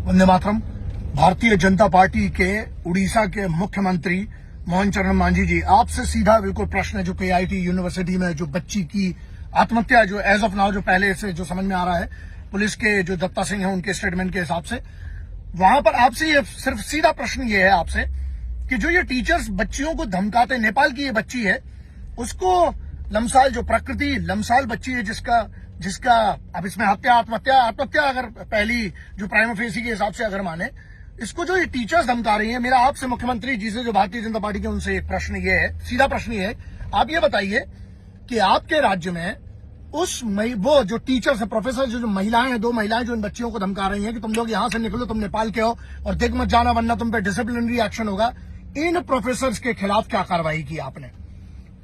Vande Mataram. Bharatiya Janata party के उड़ीसा के मुख्यमंत्री मोहन चरण मांझी जी, आपसे सीधा बिल्कुल प्रश्न है। जो केआईटी यूनिवर्सिटी में जो बच्ची की आत्महत्या, जो एज ऑफ नाउ, जो पहले से जो समझ में आ रहा है पुलिस के जो दत्ता सिंह है उनके स्टेटमेंट के हिसाब से, वहां पर आपसे ये सिर्फ सीधा प्रश्न ये है आपसे कि जो ये टीचर्स बच्चियों को धमकाते, नेपाल की ये बच्ची है, उसको लमसाल, जो प्रकृति लमसाल बच्ची है जिसका अब इसमें आत्महत्या अगर पहली जो प्राइमा फेसी के हिसाब से अगर माने, इसको जो ये टीचर्स धमका रही है, मेरा आपसे मुख्यमंत्री जी से, जो भारतीय जनता पार्टी के, उनसे एक प्रश्न ये है, सीधा प्रश्न ये है, आप ये बताइए कि आपके राज्य में वो जो टीचर्स है, प्रोफेसर, जो महिलाएं हैं, 2 महिलाएं जो इन बच्चियों को धमका रही हैं कि तुम लोग यहां से निकलो, तुम नेपाल के हो और देख मत जाना वरना तुम पे डिसिप्लिनरी एक्शन होगा, इन प्रोफेसर्स के खिलाफ क्या कार्रवाई की आपने?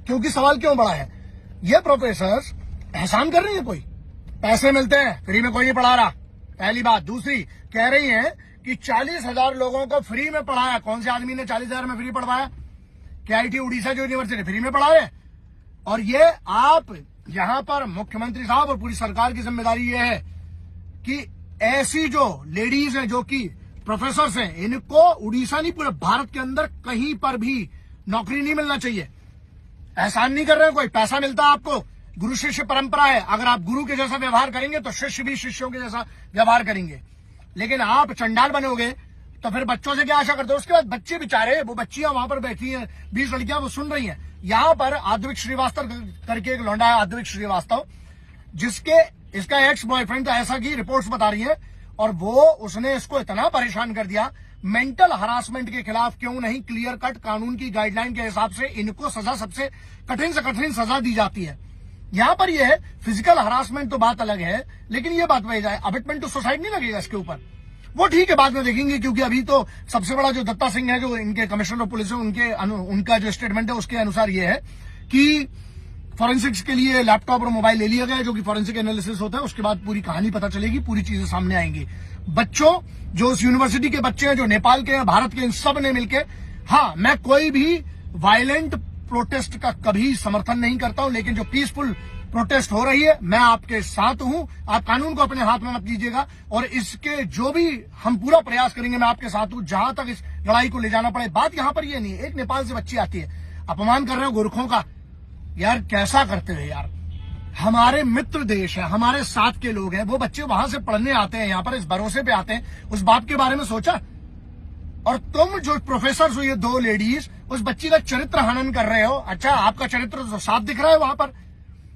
क्योंकि सवाल क्यों बड़ा है, ये प्रोफेसर्स एहसान कर रही है, कोई पैसे मिलते हैं, फ्री में कोई नहीं पढ़ा रहा, पहली बात। दूसरी, कह रही है कि 40,000 लोगों को फ्री में पढ़ाया। कौन से आदमी ने 40,000 में फ्री पढ़वाया? केआईटी उड़ीसा जो यूनिवर्सिटी फ्री में पढ़ा है। और ये आप यहां पर मुख्यमंत्री साहब और पूरी सरकार की जिम्मेदारी ये है कि ऐसी जो लेडीज हैं, जो कि प्रोफेसर्स हैं, इनको उड़ीसा नहीं, पूरे भारत के अंदर कहीं पर भी नौकरी नहीं मिलना चाहिए। एहसान नहीं कर रहे हैं, कोई पैसा मिलता है आपको, गुरु शिष्य परंपरा है, अगर आप गुरु के जैसा व्यवहार करेंगे तो शिष्य भी शिष्यों के जैसा व्यवहार करेंगे। लेकिन आप चंडाल बनोगे तो फिर बच्चों से क्या आशा करते हो? उसके बाद बच्चे बेचारे, वो बच्चियां वहां पर बैठी हैं, 20 लड़कियां, वो सुन रही हैं। यहां पर आद्विक श्रीवास्तव करके एक लौंडा है, आद्विक श्रीवास्तव, इसका एक्स बॉयफ्रेंड, ऐसा की रिपोर्ट्स बता रही है, और उसने इसको इतना परेशान कर दिया। मेंटल हरासमेंट के खिलाफ क्यों नहीं क्लियर कट कानून की गाइडलाइन के हिसाब से इनको सजा, सबसे कठिन से कठिन सजा दी जाती है। यहां पर यह है फिजिकल हरासमेंट तो बात अलग है, लेकिन ये बात वही जाए, अबिटमेंट टू सुसाइड नहीं लगेगा इसके ऊपर, वो ठीक है, बाद में देखेंगे। क्योंकि अभी तो सबसे बड़ा जो दत्ता सिंह है, जो इनके कमिश्नर ऑफ पुलिस है, उनका जो स्टेटमेंट है उसके अनुसार ये है कि फॉरेंसिक्स के लिए लैपटॉप और मोबाइल ले लिया गया है, जो कि फॉरेंसिक एनालिसिस होता है, उसके बाद पूरी कहानी पता चलेगी, पूरी चीजें सामने आएंगी। बच्चों, जो उस यूनिवर्सिटी के बच्चे हैं, जो नेपाल के हैं, भारत के, इन सब ने मिलकर, हाँ, मैं कोई भी वायलेंट प्रोटेस्ट का कभी समर्थन नहीं करता हूं, लेकिन जो पीसफुल प्रोटेस्ट हो रही है, मैं आपके साथ हूं। आप कानून को अपने हाथ में मत लीजिएगा, और इसके जो भी हम पूरा प्रयास करेंगे, मैं आपके साथ हूं, जहां तक इस लड़ाई को ले जाना पड़े। बात यहां पर ये नहीं है, एक नेपाल से बच्ची आती है, अपमान कर रहे हो गोरखों का, यार कैसा करते हो यार? हमारे मित्र देश है, हमारे साथ के लोग हैं, वो बच्चे वहां से पढ़ने आते हैं, यहां पर इस भरोसे पे आते हैं, उस बात के बारे में सोचा? और तुम जो प्रोफेसर हो, ये 2 लेडीज, उस बच्ची का चरित्र हनन कर रहे हो। अच्छा, आपका चरित्र तो साफ दिख रहा है वहां पर,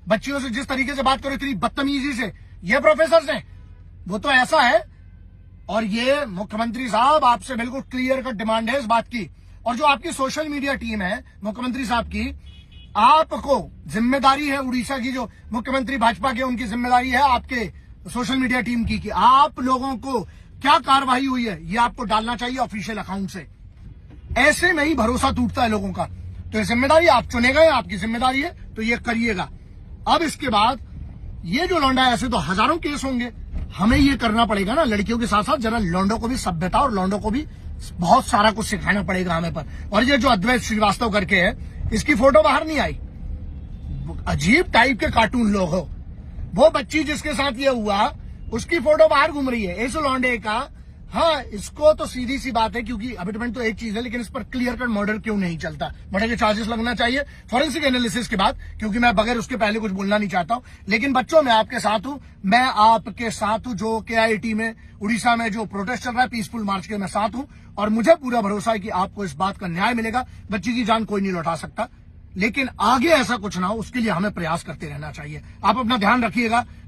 बच्चियों से जिस तरीके से बात करो, इतनी बदतमीजी से, ये प्रोफेसर हैं, वो तो ऐसा है। और ये मुख्यमंत्री साहब, आपसे बिल्कुल क्लियर कट डिमांड है इस बात की, और जो आपकी सोशल मीडिया टीम है मुख्यमंत्री साहब की, आपको जिम्मेदारी है, उड़ीसा की जो मुख्यमंत्री भाजपा के, उनकी जिम्मेदारी है आपके सोशल मीडिया टीम की, कि आप लोगों को क्या कार्रवाई हुई है ये आपको डालना चाहिए ऑफिशियल अकाउंट से। ऐसे में ही भरोसा टूटता है लोगों का। तो ये जिम्मेदारी आप चुने गए, आपकी जिम्मेदारी है, तो ये करिएगा। अब इसके बाद ये जो लौंडा है, ऐसे तो हजारों केस होंगे, हमें ये करना पड़ेगा ना, लड़कियों के साथ साथ जरा लौंडों को भी सभ्यता और लौंडों को भी बहुत सारा कुछ सिखाना पड़ेगा हमें पर। और ये जो अद्वैत श्रीवास्तव करके है, इसकी फोटो बाहर नहीं आई, अजीब टाइप के कार्टून लोग हो, वो बच्ची जिसके साथ ये हुआ उसकी फोटो बाहर घूम रही है, इस लौंडे का। हाँ, इसको तो सीधी सी बात है, क्योंकि अबिटमेंट तो एक चीज है, लेकिन इस पर क्लियर कट मर्डर क्यों नहीं चलता? मर्डर के चार्जेस लगना चाहिए फॉरेंसिक एनालिसिस के बाद, क्योंकि मैं बगैर उसके पहले कुछ बोलना नहीं चाहता हूं। लेकिन बच्चों, मैं आपके साथ हूं, मैं आपके साथ हूं। जो केआईटी में उड़ीसा में जो प्रोटेस्ट चल रहा है, पीसफुल मार्च के, मैं साथ हूं, और मुझे पूरा भरोसा है कि आपको इस बात का न्याय मिलेगा। बच्ची की जान कोई नहीं लौटा सकता, लेकिन आगे ऐसा कुछ ना हो, उसके लिए हमें प्रयास करते रहना चाहिए। आप अपना ध्यान रखिएगा।